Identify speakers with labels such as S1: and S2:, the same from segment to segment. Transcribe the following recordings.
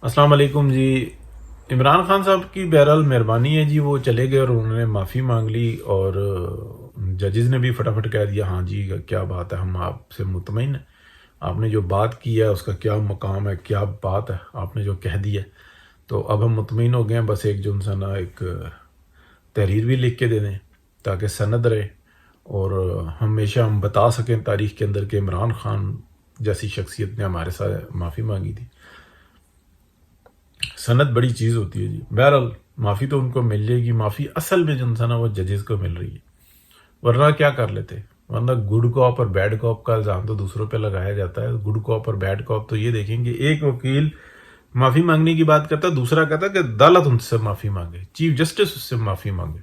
S1: السلام علیکم جی۔ عمران خان صاحب کی بہرحال مہربانی ہے جی، وہ چلے گئے اور انہوں نے معافی مانگ لی، اور ججز نے بھی فٹافٹ کہہ دیا ہاں جی کیا بات ہے، ہم آپ سے مطمئن ہیں، آپ نے جو بات کی ہے اس کا کیا مقام ہے، کیا بات ہے آپ نے جو کہہ دی ہے، تو اب ہم مطمئن ہو گئے ہیں۔ بس ایک جو انسان ایک تحریر بھی لکھ کے دے دیں تاکہ سند رہے، اور ہمیشہ ہم بتا سکیں تاریخ کے اندر کہ عمران خان جیسی شخصیت نے ہمارے ساتھ معافی مانگی تھی۔ سند بڑی چیز ہوتی ہے جی۔ بہرحال معافی تو ان کو مل جائے گی، معافی اصل میں جو انسان ہے وہ ججز کو مل رہی ہے، ورنہ کیا کر لیتے، ورنہ گڈ کاپ اور بیڈ کاپ کا الزام تو دوسروں پہ لگایا جاتا ہے۔ گڈ کاپ اور بیڈ کاپ تو یہ دیکھیں کہ ایک وکیل معافی مانگنے کی بات کرتا ہے، دوسرا کہتا ہے کہ عدالت ان سے معافی مانگے، چیف جسٹس اس سے معافی مانگے،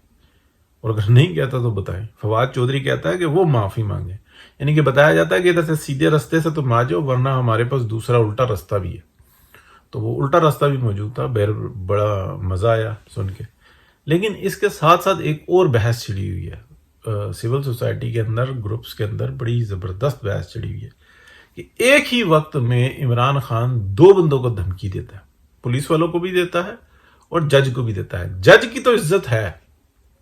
S1: اور اگر نہیں کہتا تو بتائیں۔ فواد چودھری کہتا ہے کہ وہ معافی مانگے، یعنی کہ بتایا جاتا ہے کہ ادھر سے سیدھے رستے سے تم آ جاؤ، ورنہ ہمارے پاس دوسرا الٹا رستہ بھی ہے۔ تو وہ الٹا راستہ بھی موجود تھا، بڑا مزہ آیا سن کے۔ لیکن اس کے ساتھ ساتھ ایک اور بحث چھڑی ہوئی ہے سول سوسائٹی کے اندر، گروپس کے اندر بڑی زبردست بحث چھڑی ہوئی ہے کہ ایک ہی وقت میں عمران خان دو بندوں کو دھمکی دیتا ہے، پولیس والوں کو بھی دیتا ہے اور جج کو بھی دیتا ہے۔ جج کی تو عزت ہے،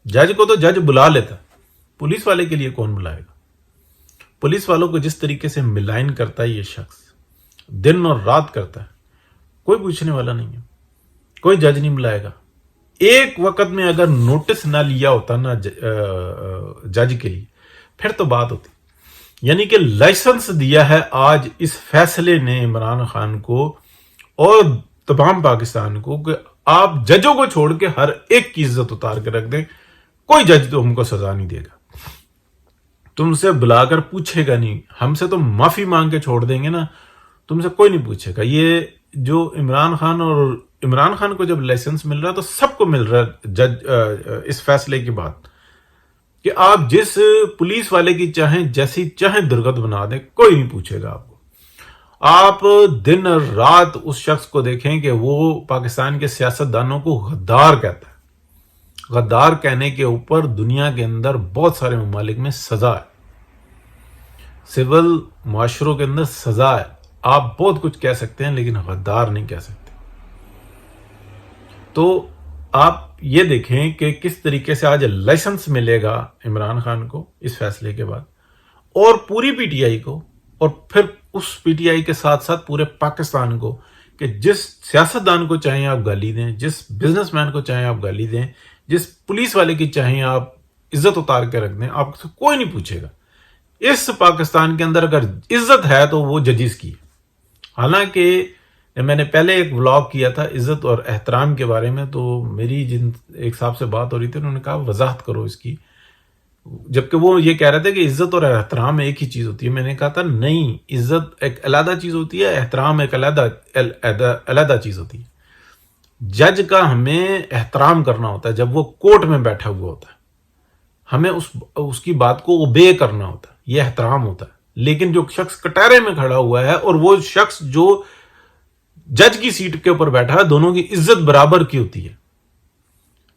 S1: جج کو تو جج بلا لیتا ہے، پولیس والے کے لیے کون بلائے گا؟ پولیس والوں کو جس طریقے سے ملائن کرتا ہے یہ شخص، دن اور رات کرتا ہے، کوئی پوچھنے والا نہیں ہے، کوئی جج نہیں بلائے گا۔ ایک وقت میں اگر نوٹس نہ لیا ہوتا نا جج کے لیے، پھر تو بات ہوتی، یعنی کہ لائسنس دیا ہے آج اس فیصلے نے عمران خان کو اور تمام پاکستان کو کہ آپ ججوں کو چھوڑ کے ہر ایک کی عزت اتار کے رکھ دیں، کوئی جج تو ہم کو سزا نہیں دے گا، تم سے بلا کر پوچھے گا نہیں، ہم سے تو معافی مانگ کے چھوڑ دیں گے نا، تم سے کوئی نہیں پوچھے گا۔ یہ جو عمران خان کو جب لائسنس مل رہا ہے تو سب کو مل رہا ہے جج اس فیصلے کے بعد کہ آپ جس پولیس والے کی چاہیں جیسی چاہیں درگت بنا دیں، کوئی نہیں پوچھے گا آپ کو۔ آپ دن اور رات اس شخص کو دیکھیں کہ وہ پاکستان کے سیاست دانوں کو غدار کہتا ہے، غدار کہنے کے اوپر دنیا کے اندر بہت سارے ممالک میں سزا ہے، سول معاشروں کے اندر سزا ہے، آپ بہت کچھ کہہ سکتے ہیں لیکن غدار نہیں کہہ سکتے۔ تو آپ یہ دیکھیں کہ کس طریقے سے آج لائسنس ملے گا عمران خان کو اس فیصلے کے بعد، اور پوری پی ٹی آئی کو، اور پھر اس پی ٹی آئی کے ساتھ ساتھ پورے پاکستان کو، کہ جس سیاستدان کو چاہیں آپ گالی دیں، جس بزنس مین کو چاہیں آپ گالی دیں، جس پولیس والے کی چاہیں آپ عزت اتار کے رکھ دیں، آپ سے کوئی نہیں پوچھے گا۔ اس پاکستان کے اندر اگر عزت ہے تو وہ ججز کی ہے۔ حالانکہ میں نے پہلے ایک ولاگ کیا تھا عزت اور احترام کے بارے میں، تو میری جن ایک صاحب سے بات ہو رہی تھی، انہوں نے کہا وضاحت کرو اس کی، جبکہ وہ یہ کہہ رہے تھے کہ عزت اور احترام ایک ہی چیز ہوتی ہے۔ میں نے کہا تھا نہیں، عزت ایک علیحدہ چیز ہوتی ہے، احترام ایک علیحدہ چیز ہوتی ہے۔ جج کا ہمیں احترام کرنا ہوتا ہے جب وہ کورٹ میں بیٹھا ہوا ہوتا ہے، ہمیں اس کی بات کو اوبے کرنا ہوتا ہے، یہ احترام ہوتا ہے۔ لیکن جو شخص کٹہرے میں کھڑا ہوا ہے اور وہ شخص جو جج کی سیٹ کے اوپر بیٹھا ہے، دونوں کی عزت برابر کی ہوتی ہے۔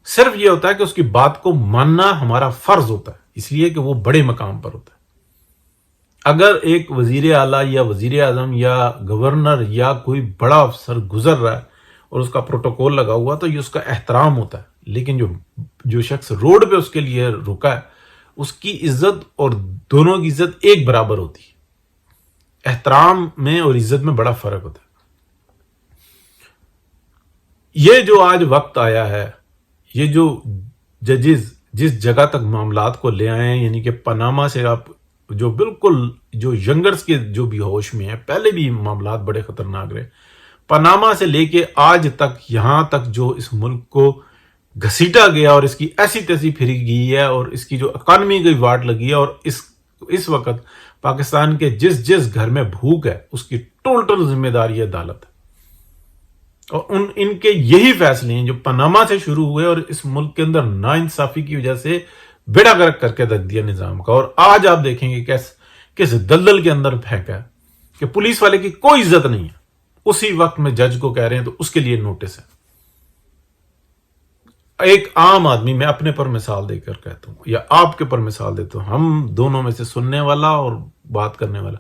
S1: صرف یہ ہوتا ہے کہ اس کی بات کو ماننا ہمارا فرض ہوتا ہے، اس لیے کہ وہ بڑے مقام پر ہوتا ہے۔ اگر ایک وزیر اعلیٰ یا وزیر اعظم یا گورنر یا کوئی بڑا افسر گزر رہا ہے اور اس کا پروٹوکول لگا ہوا تو یہ اس کا احترام ہوتا ہے، لیکن جو شخص روڈ پہ اس کے لیے رکا ہے، اس کی عزت اور دونوں کی عزت ایک برابر ہوتی ہے۔ احترام میں اور عزت میں بڑا فرق ہوتا ہے۔ یہ جو آج وقت آیا ہے، یہ جو ججز جس جگہ تک معاملات کو لے آئے ہیں، یعنی کہ پاناما سے آپ جو بالکل جو ینگرز کے جو بھی ہوش میں ہیں، پہلے بھی معاملات بڑے خطرناک رہے، پاناما سے لے کے آج تک یہاں تک جو اس ملک کو گھسیٹا گیا اور اس کی ایسی تیسی پھری گئی ہے، اور اس کی جو اکانومی کی واٹ لگی ہے، اور اس وقت پاکستان کے جس گھر میں بھوک ہے اس کی ٹوٹل ذمہ داری عدالت ہے، اور ان کے یہی فیصلے ہیں جو پاناما سے شروع ہوئے اور اس ملک کے اندر ناانصافی کی وجہ سے بیڑا گرک کر کے رکھ دیا نظام کا۔ اور آج آپ دیکھیں گے کس دلدل کے اندر پھینکا ہے کہ پولیس والے کی کوئی عزت نہیں ہے، اسی وقت میں جج کو کہہ رہے ہیں تو اس کے لیے نوٹس ہے۔ ایک عام آدمی، میں اپنے پر مثال دے کر کہتا ہوں یا آپ کے پر مثال دیتا ہوں، ہم دونوں میں سے سننے والا اور بات کرنے والا،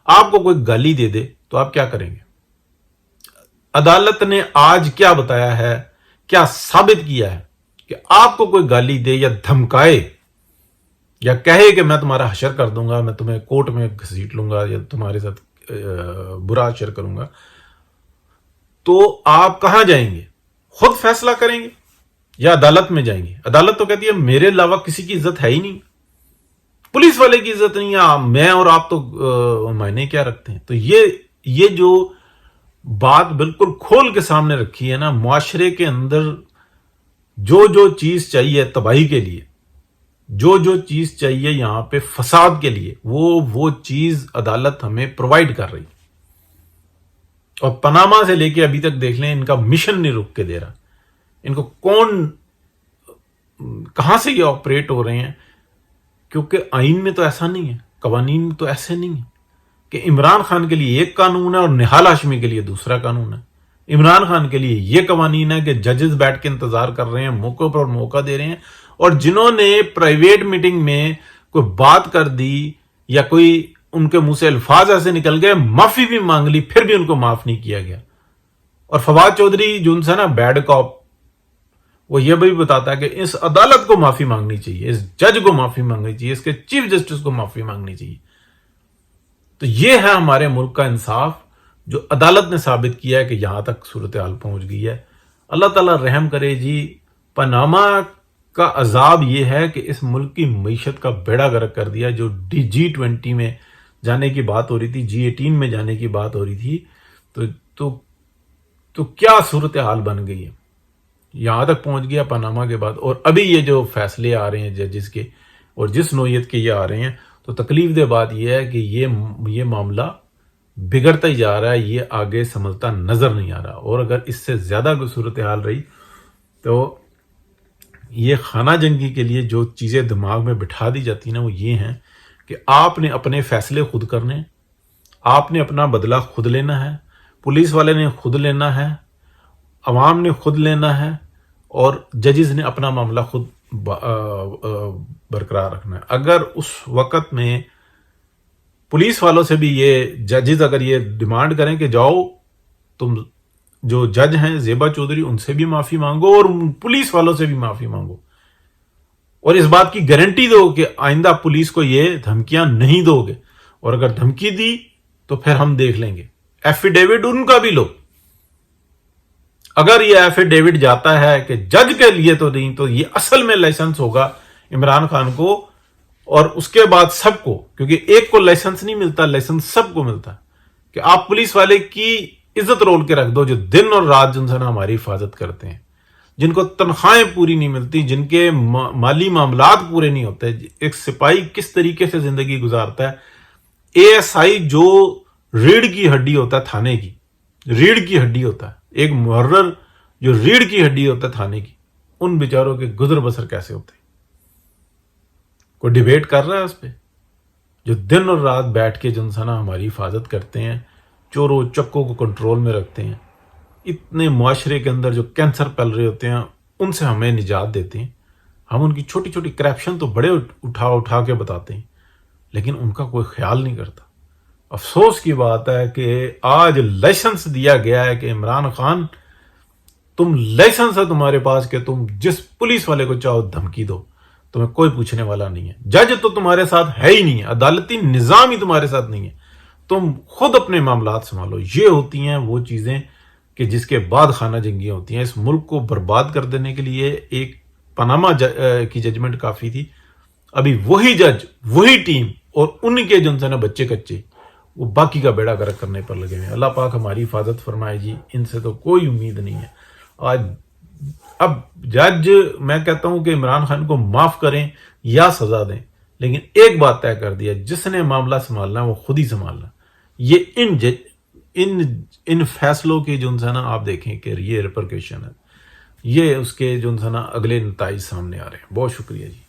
S1: آپ کو کوئی گالی دے دے تو آپ کیا کریں گے؟ عدالت نے آج کیا بتایا ہے، کیا ثابت کیا ہے کہ آپ کو کوئی گالی دے یا دھمکائے یا کہے کہ میں تمہارا حشر کر دوں گا، میں تمہیں کورٹ میں گھسیٹ لوں گا یا تمہارے ساتھ برا حشر کروں گا، تو آپ کہاں جائیں گے؟ خود فیصلہ کریں گے یا عدالت میں جائیں گے؟ عدالت تو کہتی ہے میرے علاوہ کسی کی عزت ہے ہی نہیں، پولیس والے کی عزت نہیں ہے، میں اور آپ تو معنی کیا رکھتے ہیں؟ تو یہ جو بات بالکل کھول کے سامنے رکھی ہے نا، معاشرے کے اندر جو چیز چاہیے تباہی کے لیے، جو چیز چاہیے یہاں پہ فساد کے لیے، وہ چیز عدالت ہمیں پرووائڈ کر رہی. اور پاناما سے لے کے ابھی تک دیکھ لیں، ان کا مشن نہیں رک کے دے رہا. ان کو کہاں سے یہ آپریٹ ہو رہے ہیں؟ کیونکہ آئین میں تو ایسا نہیں ہے، قوانین میں تو ایسے نہیں ہے کہ عمران خان کے لیے ایک قانون ہے اور نہال ہاشمی کے لیے دوسرا قانون ہے. عمران خان کے لیے یہ قوانین ہے کہ ججز بیٹھ کے انتظار کر رہے ہیں، موقع پر موقع دے رہے ہیں، اور جنہوں نے پرائیویٹ میٹنگ میں کوئی بات کر دی یا کوئی ان کے منہ سے الفاظ ایسے نکل گئے، معافی بھی مانگ لی، پھر بھی ان کو معاف نہیں کیا گیا. اور فواد چودھری جو ان سے نا بیڈ کاپ، وہ یہ بھی بتاتا ہے کہ اس عدالت کو معافی مانگنی چاہیے، اس جج کو معافی مانگنی چاہیے، اس کے چیف جسٹس کو معافی مانگنی چاہیے. تو یہ ہے ہمارے ملک کا انصاف جو عدالت نے ثابت کیا ہے کہ یہاں تک صورتحال پہنچ گئی ہے. اللہ تعالیٰ رحم کرے جی. پاناما کا عذاب یہ ہے کہ اس ملک کی معیشت کا بیڑا غرق کر دیا. جو G20 میں جانے کی بات ہو رہی تھی، G18 میں جانے کی بات ہو رہی تھی، تو کیا صورتحال بن گئی ہے، یہاں تک پہنچ گیا پاناما کے بعد. اور ابھی یہ جو فیصلے آ رہے ہیں ججز کے اور جس نوعیت کے یہ آ رہے ہیں، تو تکلیف دہ بات یہ ہے کہ یہ معاملہ بگڑتا ہی جا رہا ہے، یہ آگے سنبھلتا نظر نہیں آ رہا. اور اگر اس سے زیادہ کوئی صورتحال رہی تو یہ خانہ جنگی کے لیے جو چیزیں دماغ میں بٹھا دی جاتی ہیں نا، وہ یہ ہیں کہ آپ نے اپنے فیصلے خود کرنے، آپ نے اپنا بدلہ خود لینا ہے، پولیس والے نے خود لینا ہے، عوام نے خود لینا ہے، اور ججز نے اپنا معاملہ خود برقرار رکھنا ہے. اگر اس وقت میں پولیس والوں سے بھی یہ ججز اگر یہ ڈیمانڈ کریں کہ جاؤ تم جو جج ہیں زیبا چودھری، ان سے بھی معافی مانگو اور پولیس والوں سے بھی معافی مانگو، اور اس بات کی گارنٹی دو کہ آئندہ پولیس کو یہ دھمکیاں نہیں دو گے، اور اگر دھمکی دی تو پھر ہم دیکھ لیں گے. ایفیڈیوٹ ان کا بھی لو. اگر یہ ایفیڈیوٹ جاتا ہے کہ جج کے لیے تو نہیں، تو یہ اصل میں لائسنس ہوگا عمران خان کو اور اس کے بعد سب کو، کیونکہ ایک کو لائسنس نہیں ملتا، لائسنس سب کو ملتا ہے. کہ آپ پولیس والے کی عزت رول کے رکھ دو جو دن اور رات جن سے نا ہماری حفاظت کرتے ہیں، جن کو تنخواہیں پوری نہیں ملتی، جن کے مالی معاملات پورے نہیں ہوتے. ایک سپاہی کس طریقے سے زندگی گزارتا ہے، ASI جو ریڑھ کی ہڈی ہوتا ہے تھانے کی، ریڑھ کی ہڈی ہوتا ہے، ایک محرر جو ریڑھ کی ہڈی ہوتا ہے تھانے کی، ان بیچاروں کے گزر بسر کیسے ہوتے ہیں؟ کوئی ڈیبیٹ کر رہا ہے اس پہ؟ جو دن اور رات بیٹھ کے جن سے نا ہماری حفاظت کرتے ہیں، چوروں چکوں کو کنٹرول میں رکھتے ہیں، اتنے معاشرے کے اندر جو کینسر پھیل رہے ہوتے ہیں ان سے ہمیں نجات دیتے ہیں. ہم ان کی چھوٹی چھوٹی کرپشن تو بڑے اٹھا کے بتاتے ہیں، لیکن ان کا کوئی خیال نہیں کرتا. افسوس کی بات ہے کہ آج لائسنس دیا گیا ہے کہ عمران خان تم لائسنس ہے تمہارے پاس کہ تم جس پولیس والے کو چاہو دھمکی دو، تمہیں کوئی پوچھنے والا نہیں ہے. جج تو تمہارے ساتھ ہے ہی نہیں ہے، عدالتی نظام ہی تمہارے ساتھ نہیں ہے، تم خود اپنے معاملات سنبھالو. یہ ہوتی ہیں وہ چیزیں کہ جس کے بعد خانہ جنگیاں ہوتی ہیں. اس ملک کو برباد کر دینے کے لیے ایک پاناما کی ججمنٹ کافی تھی. ابھی وہی جج، وہی ٹیم اور ان کے جن سے نا بچے کچے، وہ باقی کا بیڑا غرق کرنے پر لگے ہوئے. اللہ پاک ہماری حفاظت فرمائے جی. ان سے تو کوئی امید نہیں ہے. آج اب جج میں کہتا ہوں کہ عمران خان کو معاف کریں یا سزا دیں، لیکن ایک بات طے کر دیا، جس نے معاملہ سنبھالنا ہے وہ خود ہی سنبھالنا. یہ ان فیصلوں کے جو نا آپ دیکھیں کہ یہ ریپرکیشن ہے، یہ اس کے جو نا اگلے نتائج سامنے آ رہے ہیں. بہت شکریہ جی.